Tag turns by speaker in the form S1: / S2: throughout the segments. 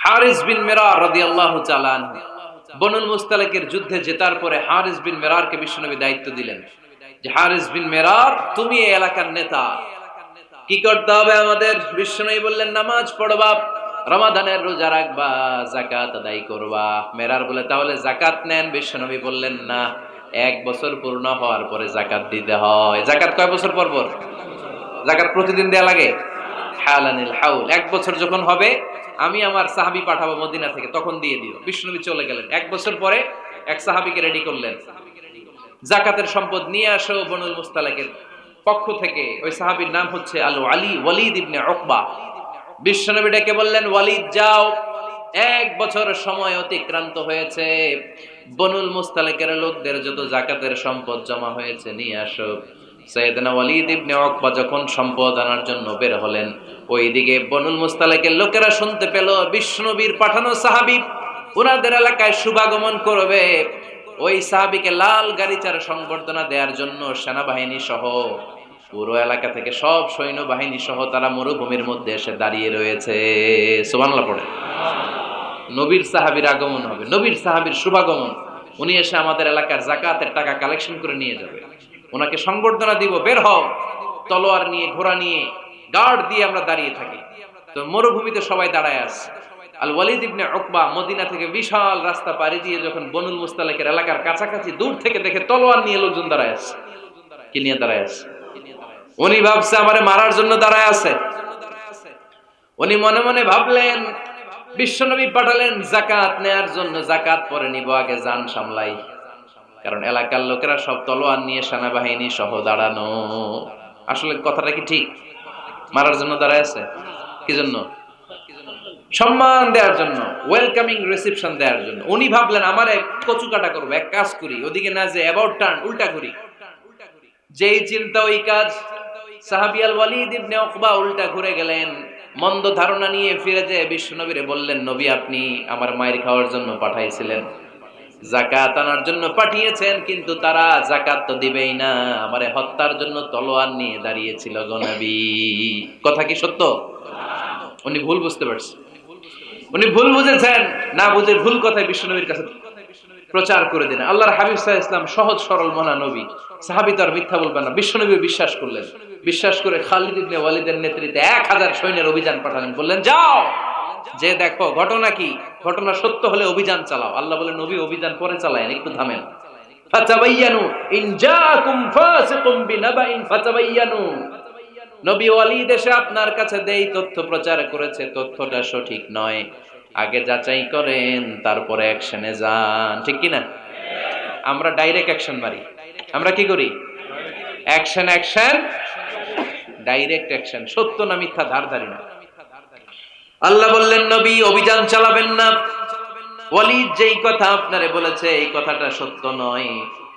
S1: হারিস বিন mirror রাদিয়াল্লাহু তাআলা আনহু বনুল মুস্তালিকের যুদ্ধে জেতার পরে হারিস বিন মিরারকে বিশ্বনবী দায়িত্ব দিলেন যে হারিস বিন মিরার তুমি এই এলাকার নেতা, কি করতে হবে আমাদের? বিশ্বনবী বললেন নামাজ পড়বা, রমাদানের রোজা রাখবা, যাকাত আদায় করবা। মিরার বলে তাহলে যাকাত নেন। বিশ্বনবী বললেন না, 1 বছর পূর্ণ হওয়ার পরে যাকাত দিতে হয়। যাকাত কয় বছর পর পর? যাকাত প্রতিদিন দেয়া লাগে। হালানিল হাউল, 1 বছর যখন হবে আমি আমার সাহাবী পাঠাবো মদিনা থেকে, তখন দিয়ে দিও। বিশ্বনবী চলে গেলেন। 1 বছর পরে এক সাহাবীকে রেডি করলেন, যাকাতের সম্পদ নিয়ে আসো বনুল মুস্তালিকের পক্ষ থেকে। ওই সাহাবীর নাম হচ্ছে ওয়ালিদ ইবনে উকবা। বিশ্বনবী ডেকে বললেন, ওয়ালিদ যাও, 1 বছর সময় অতিক্রান্ত হয়েছে, বনুল মুস্তালিকের লোকদের যত যাকাতের সম্পদ জমা হয়েছে নিয়ে আসো। সাইয়েদনা ওয়ালিদ ইবনে উকবা যখন সম্পদ আনার জন্য বের হলেন, ওইদিকে বনুল মুস্তালিকের লোকেরা শুনতে পেল বিশ্বনবীর পাঠানো সাহাবী ওনাদের এলাকায় শুভাগমন করবে। ওই সাহাবীকে লাল গাড়িচার সংবর্ধনা দেওয়ার জন্য সেনাবাহিনী সহ পুরো এলাকা থেকে সব সৈন্যবাহিনী সহ তারা মরুভূমির মধ্যে এসে দাঁড়িয়ে রয়েছে। সুবহানাল্লাহ পড়ে। নবীর সাহাবীর আগমন হবে, নবীর সাহাবীর শুভাগমন। উনি এসে আমাদের এলাকার যাকাতের টাকা কালেকশন করে নিয়ে যাবে, ওনাকে সংবর্ধনা দিব। বের হও। তলোয়ার নিয়ে, ঘোড়া নিয়ে, গার্ড দিয়ে আমরা দাঁড়িয়ে থাকি। তো মরুভূমিতে সবাই দাঁড়ায় আছে। আল ওয়ালিদ ইবনে উকবা মদিনা থেকে বিশাল রাস্তা পাড়ি দিয়ে যখন বনুল মুস্তালিকের এলাকার কাছাকাছি দূর থেকে দেখে তলোয়ার নিয়ে লোকজন দাঁড়ায় আছে। কি নিয়ে দাঁড়ায় আছে? উনি ভাবছে আমারে মারার জন্য দাঁড়ায় আছে। উনি মনে মনে ভাবলেন বিশ্বনবী পাঠালেন যাকাত নেয়ার জন্য, যাকাত পরে নিব, আগে জান সামলাই। কারণ এলাকার লোকেরা সব তলোয়ার নিয়ে সেনাবাহিনী সহ দাঁড়ানো। আসলে কথাটা কি ঠিক? মারার জন্য দাঁড়ায় আছে? কি জন্য? সম্মান দেওয়ার জন্য, ওয়েলকামিং রিসেপশন দেওয়ার জন্য। উনি ভাবলেন আমারে কচু কাটা করবো, এক কাজ করি, ওদিকে না যে অ্যাবাউট টার্ন, উল্টা করি। যেই চিন্তা ওই কাজ। সাহাবী আল ওয়ালিদ ইবনে উকবা উল্টা ঘুরে গেলেন, মন্দ ধারণা নিয়ে ফিরে যেয়ে বিশ্বনবীরে বললেন, নবী আপনি আমার মায়ের খাওয়ার জন্য পাঠাইছিলেন, যাকাত আনার জন্য পাঠিয়েছেন, কিন্তু তারা যাকাত তো দিবেই না, আমারে হত্যার জন্য তলোয়ার নিয়ে দাঁড়িয়েছিল গো নবী। কথা কি সত্য? উনি ভুল বুঝতে পারছেন, উনি ভুল বুঝেছেন। না বুঝে ভুল কথায় বিশ্বনবীর কাছে প্রচার করে দিলেন। আল্লাহর হাবিব সাল্লাল্লাহু আলাইহি ওয়াসাল্লাম সহজ সরল মনা নবী, সাহাবী তো আর মিথ্যা বলবেন না। বিশ্বনবী বিশ্বাস করলেন। বিশ্বাস করে খালিদ ইবনে ওয়ালিদের নেতৃত্বে 1000 সৈন্যের অভিযান পাঠালেন। বললেন যাও, যে দেখো ঘটনা কি, ঘটনা সত্য হলে অভিযান চালাও। আল্লাহ বলেন নবী অভিযান পরে চালায়েন, একটু থামেন। ফাতাবায়ানু ইন জাআকুম ফাসিকুম বিনাবাইন ফাতাবায়ানু। নবী ওয়ালিদ এসে আপনার কাছে দেই তথ্য প্রচার করেছে, তথ্যটা সঠিক নয়, আগে যাচাই করেন, তারপরে অ্যাকশনে যান। ঠিক কি না? আমরা ডাইরেক্ট অ্যাকশন মারি। আমরা কি করি? Action action, direct action. সত্য না মিথ্যা ধার ধারি না। আল্লাহ বললেন নবী অভিযান চালাবেন না। ওয়ালিদ যেই কথা আপনারে বলেছে এই কথাটা সত্য নয়।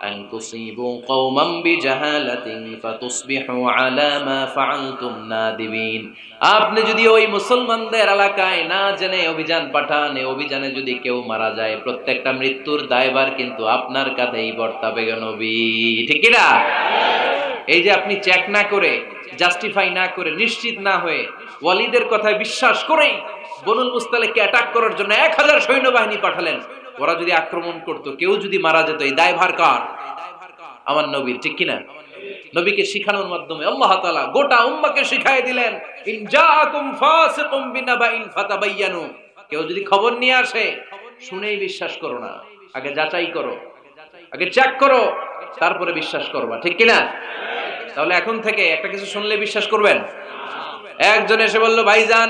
S1: আন তুসিবু কওমান বিজাহালাতিন ফাতুসবিহু আলা মা ফাআলতুম নাদিবিন। আপনি যদি ওই মুসলমানদের এলাকায় না জেনে অভিযান পাঠান, এই অভিযানে যদি কেউ মারা যায়, প্রত্যেকটা মৃত্যুর দায়ভার কিন্তু আপনার কাঁধেই বর্তাবে গো নবী। ঠিক কি না? এই যে আপনি চেক না করে, জাস্টিফাই না করে, নিশ্চিত না হয়ে ওয়ালিদের কথায় বিশ্বাস করেই বনুল মুস্তালিককে অ্যাটাক করার জন্য 1000 সৈন্যবাহিনী পাঠালেন। ওরা যদি আক্রমণ করত, কেউ যদি মারা যেত, এই দায়ভার কার? আমার নবীর। ঠিক কিনা? নবীকে শিখানোর মাধ্যমে আল্লাহ তাআলা গোটা উম্মাহকে শিখাই দিলেন, ইন জাআকুম ফাসিকুম বিনাবাইন ফাতাবায়ানু। কেউ যদি খবর নিয়ে আসে, শুনেই বিশ্বাস করো না, আগে যাচাই করো, আগে চেক করো, তারপরে বিশ্বাস করবা। ঠিক কিনা? তাহলে এখন থেকে একটা কিছু শুনলে বিশ্বাস করবেন? একজন এসে বলল, ভাইজান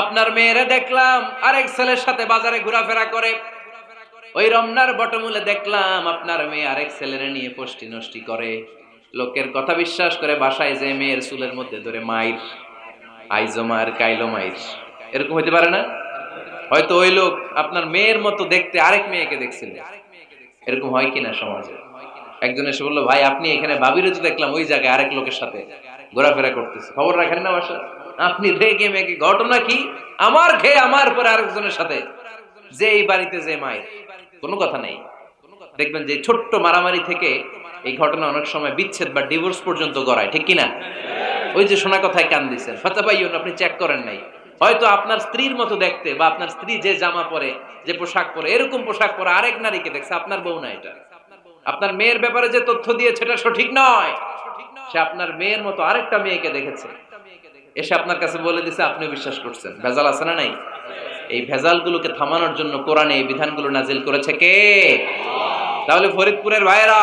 S1: আপনার মেয়েরে দেখলাম আরেক ছেলের সাথে বাজারে ঘোরাফেরা করে, ওই রমনার বটমূলে দেখলাম আপনার মেয়ে আরেক ছেলেরে নিয়ে পষ্টি নষ্টি করে। লোকের কথা বিশ্বাস করে বাসায় যে মেয়ের চুলের মধ্যে ধরে মাইর, আইজো মার কাইলো মাইর। এরকম হইতে পারে না? হয়তো ওই লোক আপনার মেয়ের মতো দেখতে আরেক মেয়েকে দেখছিল। এরকম হয় কিনা সমাজে? একজন এসে বললো, ভাই আপনি এখানে ভাবিরও তো দেখলাম ওই জায়গায় আরেক লোকের সাথে ঘোরাফেরা করতেছে, খবর রাখেন না বাসা? আপনি রেগে মেগে, ঘটনা কি? আমার খেয়ে আমার পরে আরেকজনের সাথে, যে এই বাড়িতে যে মায়ের, কোনো কথা নেই। দেখবেন যে ছোট্ট মারামারি থেকে এই ঘটনা অনেক সময় বিচ্ছেদ বা ডিভোর্স পর্যন্ত গড়ায়। ঠিক কিনা? ওই যে শোনা কথায় কান দিচ্ছেন, ফাতাবাইয়ুন, আপনি চেক করেন নাই। হয়তো আপনার স্ত্রীর মতো দেখতে, বা আপনার স্ত্রী যে জামা পরে, যে পোশাক পরে, এরকম পোশাক পরে আরেক নারীকে দেখছে, আপনার বউ না এটা। আপনার মেয়ের ব্যাপারে যে তথ্য দিয়েছে এটা সঠিক নয়, সে আপনার মেয়ের মতো আরেকটা মেয়েকে দেখেছে, এসে আপনার কাছে বলে দিছে, আপনিও বিশ্বাস করছেন। ভেজাল আছে না নাই? এই ভেজালগুলোকে থামানোর জন্য কোরআনে এই বিধানগুলো নাজিল করেছে কে? তাহলে ফরিদপুরের ভাইয়েরা,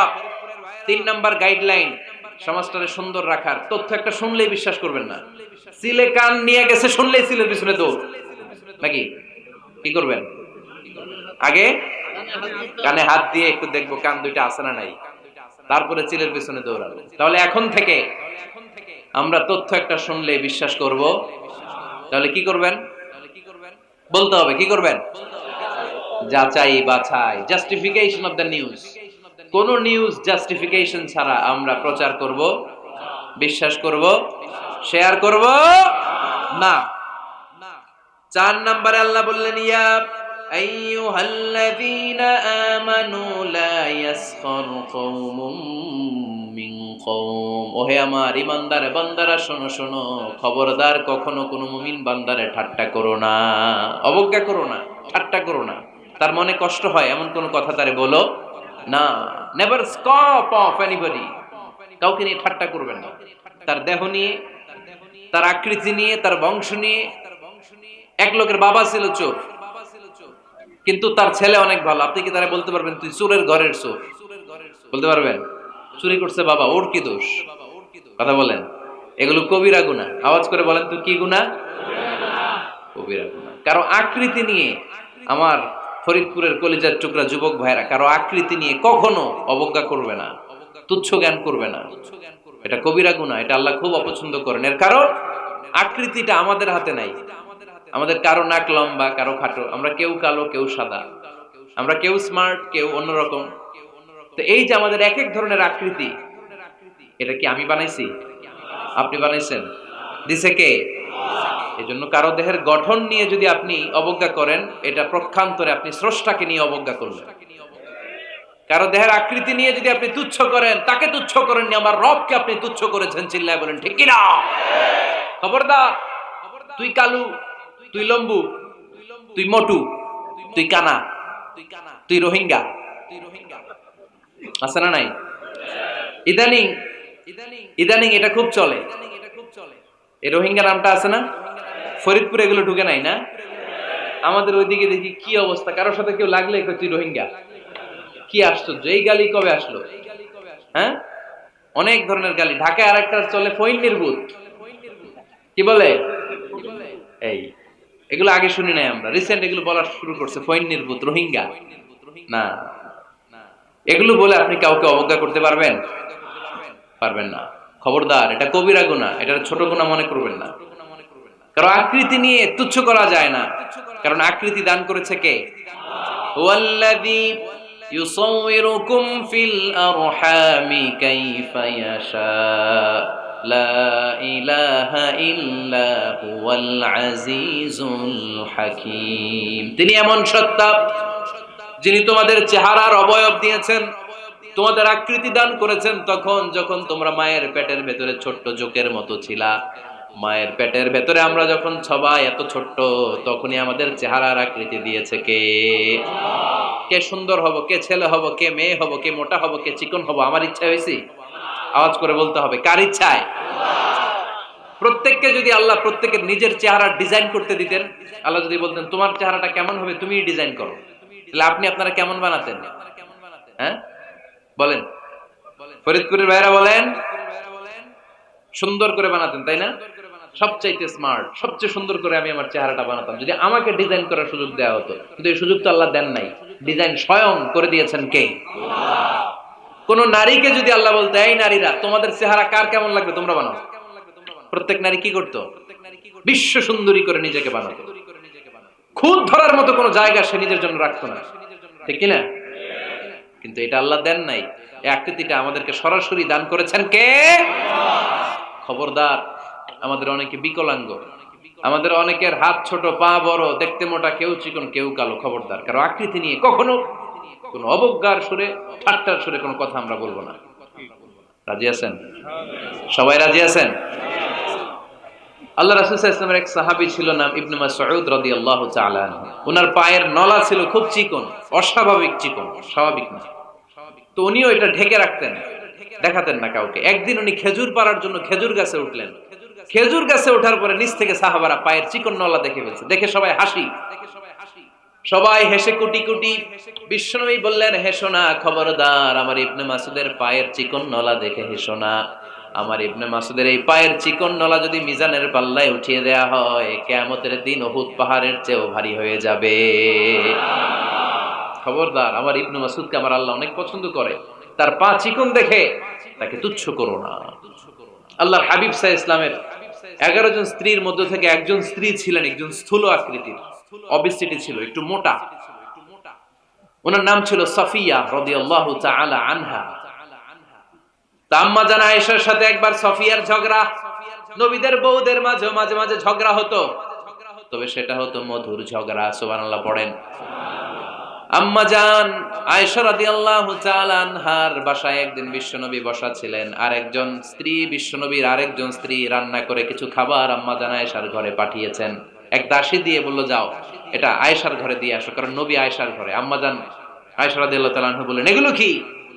S1: 3 নাম্বার গাইডলাইন, সমাজটাকে সুন্দর রাখার তথ্য একটা শুনলেই বিশ্বাস করবেন না। সিলে কান নিয়ে গেছে শুনলেই সিলের পিছনে দৌড়, নাকি? কি করবেন? আগে কানে হাত দিয়ে একটু দেখবো কান দুইটা আছে না নাই, তারপরে চিলের পিছনে দৌড়াবো। তাহলে এখন থেকে আমরা তথ্য একটা শুনলে বিশ্বাস করব। তাহলে কি করবেন? বলতে হবে কি করবেন? যাচাই বাছাই, জাস্টিফিকেশন অফ দ্য নিউজ। কোন নিউজ জাস্টিফিকেশন ছাড়া আমরা প্রচার করব, বিশ্বাস করব, শেয়ার করব না। 4 নম্বরে আল্লাহ বললেন, ইয়া আইয়ুহাল্লাযীনা আমানু লা ইয়াসখার কওমুম মিন কওম। ওহে আমার ঈমানদার বান্দারা, শোনো শোনো, খবরদার কখনো কোনো মুমিন বান্দারে ঠাট্টা করো না, অবজ্ঞা করো না, ঠাট্টা করো না। তার মনে কষ্ট হয় এমন কোন কথা তারে বলো না। Never scoff of anybody. কাউকে নিয়ে ঠাট্টা করবেন না, তার দেহ নিয়ে, তার আকৃতি নিয়ে, তার বংশ নিয়ে। এক লোকের বাবা ছিল চোর, কিন্তু তার ছেলে অনেক ভালো। আপনি কি তারা বলতে পারবেন তুই চোরের ঘরের চোর? বলতে পারবেন? চুরি করছে বাবা, ওর কি দোষ? কথা বলেন। এগুলো কবিরা গুনাহ। আওয়াজ করে বলেন তো কি গুনাহ? কবিরা গুনাহ। কারো আকৃতি নিয়ে, আমার ফরিদপুরের কলিজার টুকরা যুবক ভাইরা, কারো আকৃতি নিয়ে কখনো অবজ্ঞা করবে না, তুচ্ছ জ্ঞান করবে না। এটা কবিরা গুনাহ, এটা আল্লাহ খুব অপছন্দ করেন। এর কারণ আকৃতিটা আমাদের হাতে নাই। আমাদের কারো নাক লম্বা, কারো খাটো, আমরা কেউ কালো, কেউ সাদা, আমরা কেউ স্মার্ট, কেউ অন্যরকম। তো এই যে আমাদের এক এক ধরনের আকৃতি, এটা কি আমি বানাইছি? আপনি বানাইছেন? দিছে কে? এজন্য কারো দেহের গঠন নিয়ে যদি আপনি অবজ্ঞা করেন, এটা প্রক্ষান্তরে আপনি স্রষ্টাকে নিয়ে অবজ্ঞা করলেন। কারো দেহের আকৃতি নিয়ে যদি আপনি তুচ্ছ করেন, তাকে তুচ্ছ করেননি, আমার রবকে আপনি তুচ্ছ করেছেন। চিল্লায় বলেন ঠিক কি না? খবরদার, তুই কালু, তুই লম্বু, তুই মোটু, তুই কানা, তুই রোহিঙ্গা, আছে না নাই? ইদানিং ইদানিং এটা খুব চলে। এই রোহিঙ্গা নামটা আছে না? ফরিদপুরে এগুলো ঢুকে নাই না? আমাদের ওইদিকে দেখি কি অবস্থা, কারোর সাথে কেউ লাগলে তুই রোহিঙ্গা। কি আশ্চর্য, এই গালি কবে আসলো? হ্যাঁ, অনেক ধরনের গালি। ঢাকায় আরেকটা চলে ফইন্নির ভূত। কি বলে? এই এগুলো আগে শুনি নাই আমরা, রিসেন্ট এগুলো বলা শুরু করছে। ফইন্নির ভূত, রোহিঙ্গা না। এগুলো বলে আপনি কাউকে অবজ্ঞা করতে পারবেন? পারবেন না। খবরদার, এটা কবিরা গুনাহ, এটা ছোট গুনাহ মনে করবেন না। কারণ আকৃতি নিয়ে তুচ্ছ করা যায় না, কারণ আকৃতি দান করেছে কে? ওয়াল্লাযী ইউসাউইরুকুম ফিল আরহামি কাইফা ইয়াশা লা ইলাহা ইল্লা হুয়াল আজিজুল হাকীম। তিনি এমন সত্তা যিনি তোমাদের চেহারার অবয়ব দিয়েছেন, তোমাদের আকৃতি দান করেছেন তখন যখন তোমরা মায়ের পেটের ভেতরে ছোট্ট জোকের মতো ছিলা। মায়ের পেটের ভেতরে আমরা যখন সবাই এত ছোট্ট, তখনই আমাদের চেহারার আকৃতি দিয়েছে কে? কে সুন্দর হব, কে ছেলে হব, কে মেয়ে হব, কে মোটা হব, কে চিকন হব, আমার ইচ্ছা হয়েছে? আওয়াজ করে বলতে হবে, কার ইচ্ছায়? প্রত্যেককে যদি আল্লাহ প্রত্যেকের নিজের চেহারা ডিজাইন করতে দিতেন, আল্লাহ যদি বলতেন তোমার চেহারাটা কেমন হবে তুমি ডিজাইন করো, তাহলে আপনি আপনারা কেমন বানাতেন? হ্যাঁ বলেন, ফরিদপুরের ভাইরা বলেন, সুন্দর করে বানাতেন তাই না? সবচাইতে স্মার্ট, সবচেয়ে সুন্দর করে আমি আমার চেহারাটা বানাতাম যদি আমাকে ডিজাইন করার সুযোগ দেওয়া হতো। কিন্তু এই সুযোগ তো আল্লাহ দেন নাই। ডিজাইন স্বয়ং করে দিয়েছেন কে? কোন নারীকে যদি আল্লাহ বলতে, এই নারীরা তোমাদের চেহারা কার কেমন লাগবে তোমরা বানাও, প্রত্যেক নারী কি করতো? বিশ্ব সুন্দরী করে নিজেকে বানাতো। খুদ ধরার মতো কোনো জায়গা সে নিজের জন্য রাখতো না, ঠিক কিনা? কিন্তু এটা আল্লাহ দেন নাই। এই আকৃতিটা আমাদেরকে সরাসরি দান করেছেন কে? খবরদার, আমাদের অনেকে বিকলাঙ্গ, আমাদের অনেকের হাত ছোট, পা বড়, দেখতে মোটা, কেউ চিকন, কেউ কালো। খবরদার, কারো আকৃতি নিয়ে কখনো কোন অবজ্ঞার সুরে, ঠাট্টার সুরে কোনো কথা আমরা বলবো না। রাজি আছেন? সবাই রাজি আছেন? আল্লাহ রাসূল সাল্লাল্লাহু আলাইহি ওয়াসাল্লামের এক সাহাবী ছিল, নাম ইবনে মাসউদ রাদিয়াল্লাহু তাআলা আনহু। ওনার পায়ের নলা ছিল খুব চিকন, অস্বাভাবিক চিকন, স্বাভাবিক না। তো উনিও এটা ঢেকে রাখতেন, দেখাতেন না কাউকে। একদিন উনি খেজুর পাড়ার জন্য খেজুর গাছে উঠলেন। খেজুর গাছে ওঠার পরে নিচ থেকে সাহাবারা পায়ের চিকন নলা দেখে ফেলছে। দেখে সবাই হাসি, সবাই হেসে কুটি কুটি। বিশ্বনবী বললেন, হেসো না, খবরদার, আমার ইবনে মাসুদের পায়ের চিকন নলা দেখে হেসো না। আমার ইবনে মাসুদের এই পায়ের চিকন নলা যদি মিজানের পাল্লায় উঠিয়ে দেয়া হয়, কিয়ামতের দিন উহুদ পাহাড়ের চেয়েও ভারী হয়ে যাবে। খবরদার, আমার ইবনে মাসুদকে আমার আল্লাহ অনেক পছন্দ করে, তার পা চিকন দেখে তাকে তুচ্ছ করো না। আল্লাহর হাবিব সাল্লাল্লাহু আলাইহি ওয়াসাল্লামের 11 জন স্ত্রীর মধ্য থেকে একজন স্ত্রী ছিলেন একজন স্থূল আকৃতির, অবিসিটি ছিল, একটু মোটা। ওনার নাম ছিল সাফিয়া রাদিয়াল্লাহু তাআলা আনহা। আম্মা জান আয়েশার সাথে একবার সাফিয়ার ঝগড়া। নবীদের বউদের মাঝে মাঝে মাঝে ঝগড়া হতো, তবে সেটা হতো মধুর ঝগড়া। সুবহানাল্লাহ পড়েন। আম্মা জান আয়েশা রাদিয়াল্লাহু তাআলা আনহার বাসায় একদিন বিশ্বনবী বসা ছিলেন, আর একজন স্ত্রী, বিশ্বনবীর আরেকজন স্ত্রী রান্না করে কিছু খাবার আম্মা জান আয়েশার ঘরে পাঠিয়েছেন। এক দাসী দিয়ে বলল, যাও এটা আয়েশার ঘরে দিয়ে আসো, কারণ নবী আয়েশার ঘরে। আম্মা জান আয়েশা রাদিয়াল্লাহু তাআলা আনহা বললেন, এগুলো কি?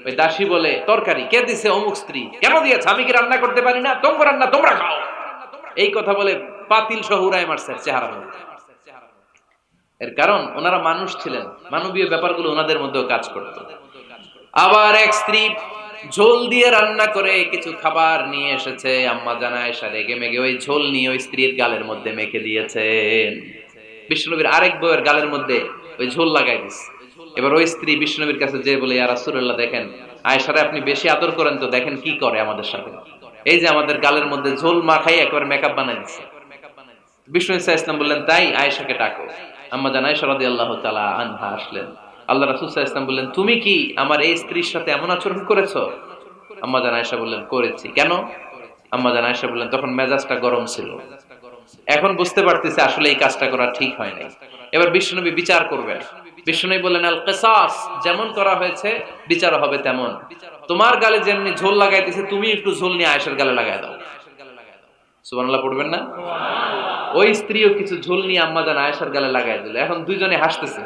S1: ওই দাসী বলে, তরকারি। কে দিছে? অমুক স্ত্রী। কেন দিয়েছে? আমি কি রান্না করতে পারি না? তোমরা রান্না তোমরা খাও। এই কথা বলে পাতিল সহ উড়ায় মারছে চেহারার মধ্যে। এর কারণ ওনারা মানুষ ছিলেন, মানবীয় ব্যাপারগুলো ওনাদের মধ্যেও কাজ করত। আবার এক স্ত্রী ঝোল দিয়ে রান্না করে কিছু খাবার নিয়ে এসেছে। আম্মা জান আয়েশা রেগে মেগে ওই ঝোল নিয়ে ওই স্ত্রীর গালের মধ্যে মেখে দিয়েছেন। বিশ্বনবীর আরেক বউয়ের গালের মধ্যে ওই ঝোল লাগাই দিয়েছে। এবার ওই স্ত্রী বিশ্বনবীর কাছে যে বলে, ইয়া রাসূলুল্লাহ, দেখেন আয়েশারে আপনি বেশি আদর করেন তো, দেখেন কি করে আমাদের সাথে। এই যে আমাদের গালের মধ্যে ঝোল মাখাই একবার মেকআপ বানাই দিচ্ছে। বিষ্ণু ইসা ইসলাম বললেন, তাই আয়েশাকে ডাকো। আম্মা জান আয়েশা রাদিয়াল্লাহু তাআলা আনহা আসলেন। আল্লাহ রাসূল সাল্লাল্লাহু আলাইহি ওয়াসাল্লাম বললেন, তুমি কি আমার এই স্ত্রীর সাথে এমন আচরণ করেছো? আম্মা জান আয়েশা বললেন, করেছি। কেন? আম্মা জান আয়েশা বললেন, তখন মেজাজটা গরম ছিল, এখন বুঝতে পারতেছি আসলে এই কাজটা করা ঠিক হয় নাই। এবার বিশ্বনবী বিচার করবেন। বিশ্বনবী বললেন, আল কিসাস, যেমন করা হয়েছে বিচার হবে তেমন। তোমার গালে যেমনি ঝোল লাগাই দিয়েছে, তুমি একটু ঝোল নিয়ে আয়েশার গালে লাগাই দাও। সুবহানাল্লাহ পড়বেন না? ওই স্ত্রীও কিছু ঝোল নিয়ে আম্মা জান আয়েশার গালে লাগাই দিল। এখন দুইজনে হাসতেছে,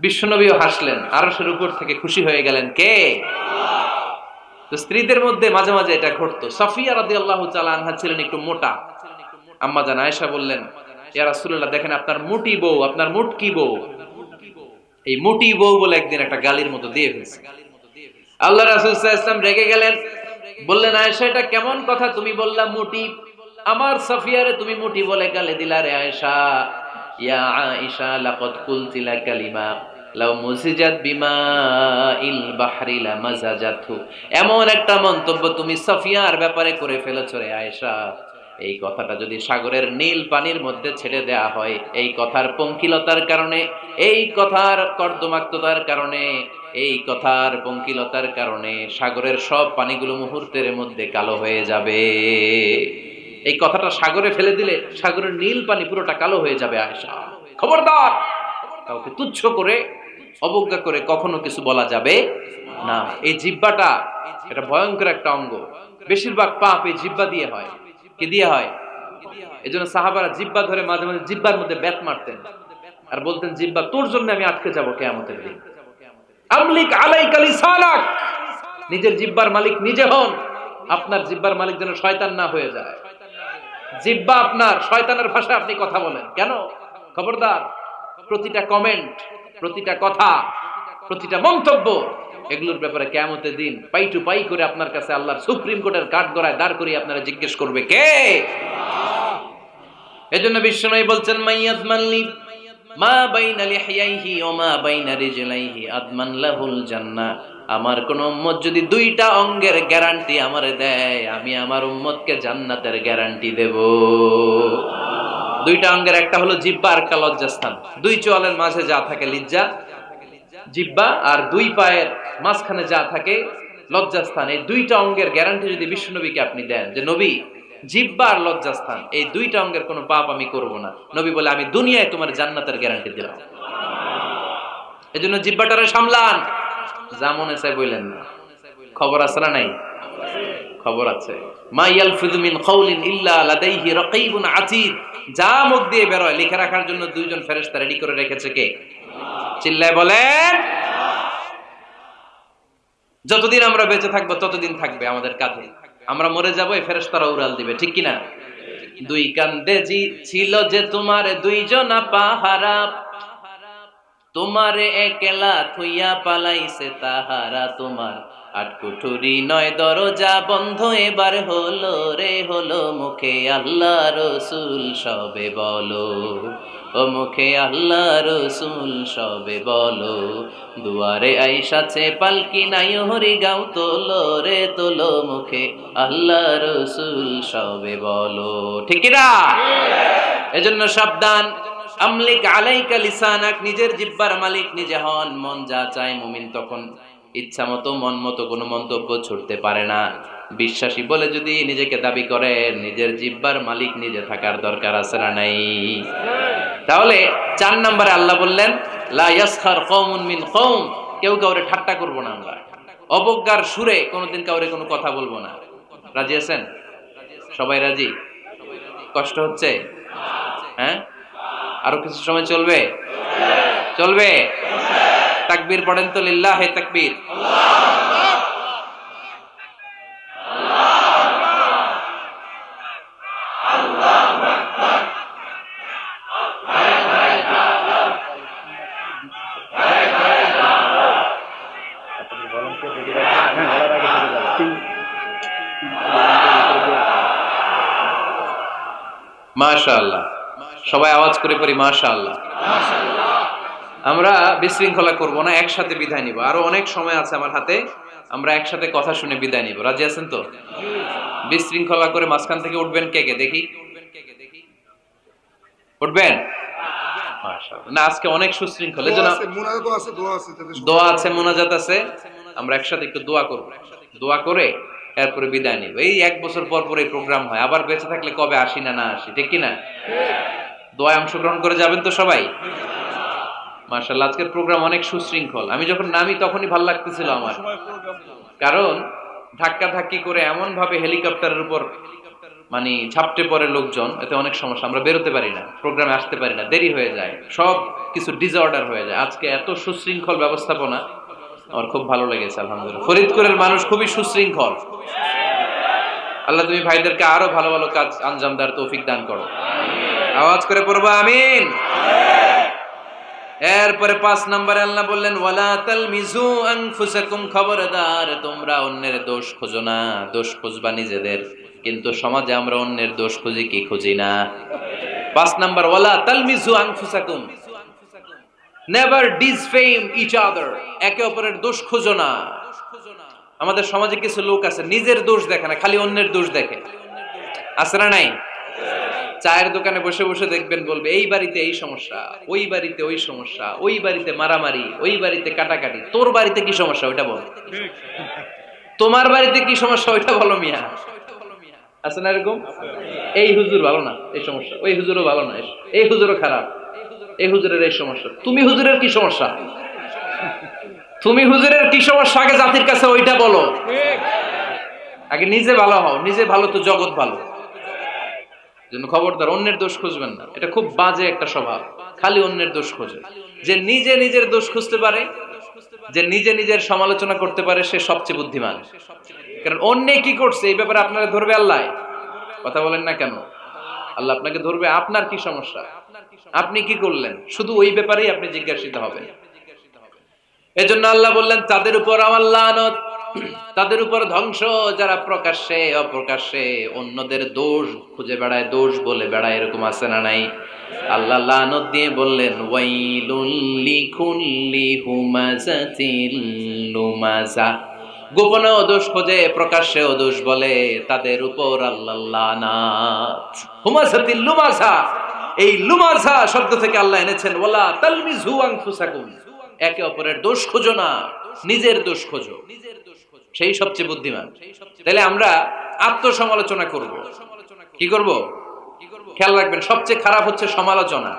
S1: বিশ্বনবীও হাসলেন, আরশের উপর থেকে খুশি হয়ে গেলেন কে? তো স্ত্রীদের মধ্যে মাঝে মাঝে এটা ঘটতো। সাফিয়া রাদিয়াল্লাহু তাআলা আনহা ছিলেন একটু মোটা। আম্মা জান আয়েশা বললেন, ইয়া রাসূলুল্লাহ, দেখেন আপনার মুটি বউ, আপনার মুটকি বউ, এই মুটি বউ বলে একদিন একটা গালির মতো দিয়ে ফেলছে। আল্লাহ রাসূল সাল্লাল্লাহু আলাইহি ওয়াসাল্লাম রেগে গেলেন, বললেন, আয়েশা এটা কেমন কথা তুমি বললা মুটি? আমার সাফিয়ারে তুমি মুটি বলে গালি দিলা রে আয়েশা। ইয়া আয়েশা লাকাদ কুলতিলা কালিমা লাউ মুসিজাত বিমাইল বাহরি লামাজাজাতহু, এমন একটা মন্তব্য তুমি সাফিয়ার ব্যাপারে করে ফেলেছো রে আয়েশা, এই কথাটা যদি সাগরের নীল পানির মধ্যে ছেড়ে দেয়া হয়, এই কথার পঙ্কিলতার কারণে, এই কথার কর্দমাক্ততার কারণে, এই কথার পঙ্কিলতার কারণে সাগরের সব পানিগুলো মুহূর্তের মধ্যে কালো হয়ে যাবে। এই কথাটা সাগরে ফেলে দিলে সাগরের নীল পানি পুরোটা কালো হয়ে যাবে। আয়েশা, খবরদার, কাউকে তুচ্ছ করে অবজ্ঞা করে কখনো কিছু বলা যাবে না। এই জিহ্বাটা এটা ভয়ঙ্কর একটা অঙ্গ। বেশিরভাগ পাপ এই জিহ্বা দিয়ে হয়। কি দিয়ে হয়? এজন্য সাহাবারা জিহ্বা ধরে মাঝে মাঝে জিহ্বার মধ্যে ব্যাট মারতেন আর বলতেন, জিহ্বা তোর জন্য আমি আটকে যাব কিয়ামতের দিন। আমলিক আলাইকা লিসানাক, নিজের জিহ্বার মালিক নিজে হন। আপনার জিহ্বার মালিক যেন শয়তান না হয়ে যায়। জিহ্বা আপনার, শয়তানের ভাষায় আপনি কথা বলেন কেন? খবরদার, প্রতিটা কমেন্ট, প্রতিটা কথা, প্রতিটা মন্তব্য, এগুলোর ব্যাপারে কিয়ামতের দিন পাই টু পাই করে আপনার কাছে আল্লাহর সুপ্রিম কোর্টের কাঠগড়ায় দাঁড় করিয়ে আপনারা জিজ্ঞেস করবে কে? এজন্য বিশ্বনবী বলছেন, মাইয়াজমানলি মা বাইনা লিহইয়াইহি ওয়া মা বাইনা রিজলাইহি আদমান লাহুল জান্নাহ। আমার কোন উম্মত যদি দুইটা অঙ্গের গ্যারান্টি আমারে দেয়, আমি আমার উম্মতকে জান্নাতের গ্যারান্টি দেব। দুইটা অঙ্গের, একটা হলো জিহ্বা আর একটা লজ্জাস্থান। দুই চোয়ালের মাঝে যা থাকে লিজ্জা, জিহ্বা, আর দুই পায়ের মাঝখানে যা থাকে লজ্জাস্থান। এই দুইটা অঙ্গের গ্যারান্টি যদি বিশ্বনবীকে আপনি দেন যে নবী, জিহ্বা আর লজ্জাস্থান এই দুইটা অঙ্গের কোনো পাপ আমি করব না, নবী বলে, আমি দুনিয়ায় তোমার জান্নাতের গ্যারান্টি দিলাম। এজন্য জিহ্বাটারে সামলান, যা মনে চায় বললেন না। খবর আছে না নাই? খবর আছে, মা ইয়ালফিযু মিন কাউলিন ইল্লা লাদাইহি রাকীবুন আতীদ, যা মুখ দিয়ে বের হয় লিখে রাখার জন্য দুইজন ফেরেশতা রেডি করে রেখেছে কে? চিল্লায় বলেন। যতদিন আমরা বেঁচে থাকবো ততদিন থাকবে আমাদের কাঁধে, আমরা মরে যাবো এই ফেরেশতারা উড়াল দিবে, ঠিক কি না? দুই কান্দে ছিল যে তোমার দুইজনা পাহারা, তোমারে একলা থুইয়া পালাইছে তাহারা, তোমার আটকুঠুরি নয় দরজা বন্ধ এবার হলো রে হলো, মুখে আল্লাহ রসুল সবে বলো, ও মুখে আল্লাহ রসুল সবে বলো, দুয়ারে আইসাছে পালকি নাই হরি গাও তোলো রে তোলো, মুখে আল্লাহ রসুল সবে বলো, ঠিক না? এজন্য সাবধান, আমলিক আলাইকা লিসানাক, নিজের জিহ্বার মালিক নিজে হন। মন যা চায় মুমিন তখন ইচ্ছা মতো মন মতো কোনো মন্তব্য ছুটতে পারে না। বিশ্বাসী বলে যদি নিজেকে দাবি করে, নিজের জিহ্বার মালিক নিজে থাকার দরকার আছে না নাই? তাহলে 4 নম্বরে আল্লাহ বললেন লা ইয়াসখার কওমুন মিন কওম, কেউ কাউরে ঠাট্টা করব না আমরা, অবজ্ঞার সুরে কোনোদিন কাউরে কোনো কথা বলবো না। রাজি আছেন? সবাই রাজি? কষ্ট হচ্ছে? হ্যাঁ, আরো কিছু সময় চলবে? চলবে? তাকবীর পড়েন তো, লিল্লাহে তাকবীর। মাশাআল্লাহ, সবাই আওয়াজ করে পড়ি মাশাআল্লাহ। আমরা বিশৃঙ্খলা করব না, একসাথে বিদায় নিব। আরো অনেক সময় আছে আমার হাতে, আমরা একসাথে কথা শুনে বিদায় নিব। রাজি আছেন তো? বিশৃঙ্খলা করে মাঝখান থেকে উঠবেন কে কে দেখি? উঠবেন? মাশাআল্লাহ। না, আজকে অনেক সুশৃঙ্খল, এজন্য দোয়া আছে, মুনাজাত আছে, আমরা একসাথে একটু দোয়া করব। দোয়া করে এরপরে বিদায় নিব। এই 1 বছর পর পর এই প্রোগ্রাম হয়, আবার বেঁচে থাকলে কবে আসি না আসি, ঠিক কি না? দোয়ায় অংশগ্রহণ করে যাবেন তো সবাই? মাশাআল্লাহ, আজকের প্রোগ্রাম অনেক সুশৃঙ্খল। আমি যখন নামি তখনই ভালো লাগতেছিল আমার, কারণ ধাক্কা ধাক্কি করে এমন ভাবে হেলিকপ্টারের উপর মানে ঝাপটে পড়ে লোকজন, এতে অনেক সমস্যা, আমরা বেরোতে পারি না, প্রোগ্রামে আসতে পারি না, দেরি হয়ে যায়, সব কিছু ডিসঅর্ডার হয়ে যায়। আজকে এত সুশৃঙ্খল ব্যবস্থাপনা আমার খুব ভালো লেগেছে, আলহামদুলিল্লাহ। ফরিদপুরের মানুষ খুবই সুশৃঙ্খল। আল্লাহ তুমি ভাইদেরকে আরো ভালো ভালো কাজ আঞ্জাম দেওয়ার তৌফিক দান করো। আওয়াজ করে পড়বো আমিন। এরপরে 5 নম্বরে আল্লাহ বললেন ওয়ালা তালমিজু আনফুসাকুম, খবরদার তোমরা অন্যের দোষ খোঁজো না, দোষ খুঁজবা নিজেদের। কিন্তু সমাজে আমরা অন্যের দোষ খুঁজি কি খুঁজি না? 5 নাম্বার ওয়ালা তালমিজু আনফুসাকুম, নেভার ডিসফেম ইচ আদার, একে অপরের দোষ খোঁজো না। আমাদের সমাজে কিছু লোক আছে নিজের দোষ দেখে না, খালি অন্যের দোষ দেখে, আছে না নাই? চায়ের দোকানে বসে বসে দেখবেন বলবে এই বাড়িতে এই সমস্যা, ওই বাড়িতে ওই সমস্যা, ওই বাড়িতে মারামারি, ওই বাড়িতে কাটাকাটি, তোর বাড়িতে কি সমস্যা ওইটা বল, তোমার বাড়িতে কি সমস্যা ওইটা বলো মিয়া। আছে না এরকম? এই হুজুর ভালো না, এই সমস্যা, ওই হুজুরও ভালো না, এই হুজুরও খারাপ, এই হুজুরের এই সমস্যা। তুমি হুজুরের কি সমস্যা? তুমি হুজুরের কি সমস্যা আগে জাতির কাছে ওইটা বলো। আগে নিজে ভালো হও, নিজে ভালো তো জগৎ ভালো। জন্য খবরদার অন্যের দোষ খুঁজবেন না, এটা খুব বাজে একটা স্বভাব, খালি অন্যের দোষ খোঁজে। যে নিজে নিজের দোষ খুঁজতে পারে, যে নিজে নিজের সমালোচনা করতে পারে, সে সবচেয়ে বুদ্ধিমান। কারণ অন্য কি করছে এই ব্যাপারে আপনারা ধরবে আল্লাহ। কথা বলেন না কেন? আল্লাহ আপনাকে ধরবে, আপনার কি সমস্যা, আপনি কি করলেন, শুধু ওই ব্যাপারেই আপনি জিজ্ঞাসিত হবেন। এজন্য আল্লাহ বললেন তাদের উপর আমার লানত, তাদের উপর ধ্বংস, যারা প্রকাশ্যে অপ্রকাশ্যে অন্যদের দোষ খুঁজে বেড়ায়, দোষ বলে বেড়ায়, এরকম আছে না নাই? আল্লাহ লানত দিয়ে বললেন ওয়াইলুল লিকুল্লি হুমাযাতিল লুমাযা, গোপনেও দোষ খোঁজে প্রকাশ্যেও দোষ বলে, তাদের উপর আল্লাহ লানাত। হুমাযাতিল লুমাযা, এই লুমাযা শব্দ থেকে আল্লাহ এনেছেন ওয়ালা তালমিজু আনফুসাকুম, একে অপরের দোষ খোঁজো না, নিজের দোষ খোঁজো, সেই সবচেয়ে বুদ্ধিমান। তাহলে আমরা আত্মসমালোচনা করব, কি করব? খেয়াল রাখবেন, সবচেয়ে খারাপ হচ্ছে সমালোচনা।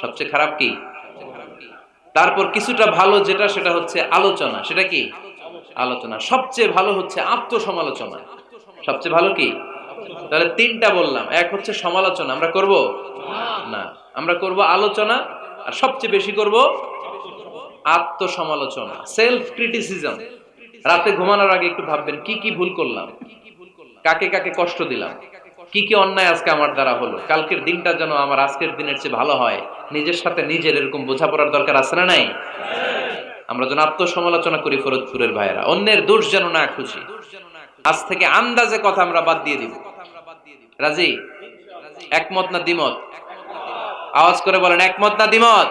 S1: সবচেয়ে খারাপ কি? তারপর কিছুটা ভালো যেটা, সেটা হচ্ছে আলোচনা। সেটা কি? আলোচনা। সবচেয়ে ভালো হচ্ছে আত্মসমালোচনা। সবচেয়ে ভালো কি? তাহলে তিনটা বললাম। এক হচ্ছে সমালোচনা, আমরা করব না, আমরা করব আলোচনা, আর সবচেয়ে বেশি করব আত্মসমালোচনা, সেলফ ক্রিটিসিজম। রাতে ঘুমানোর আগে একটু ভাববেন কি কি ভুল করলাম, কাকে কাকে কষ্ট দিলাম, কি কি অন্যায় আজকে আমার দ্বারা হলো, কালকের দিনটা যেন আমার আজকের দিনের চেয়ে ভালো হয়। নিজের সাথে নিজের এরকম বোঝাপড়ার দরকার আছে না নাই? আমরা যেন আত্মসমালোচনা করি ফরিদপুরের ভাইয়েরা, অন্যের দোষ যেন না খুঁজি। আজ থেকে আন্দাজে কথা আমরা বাদ দিয়ে দিব। রাজি? একমত না দ্বিমত? আওয়াজ করে বলেন একমত না দ্বিমত?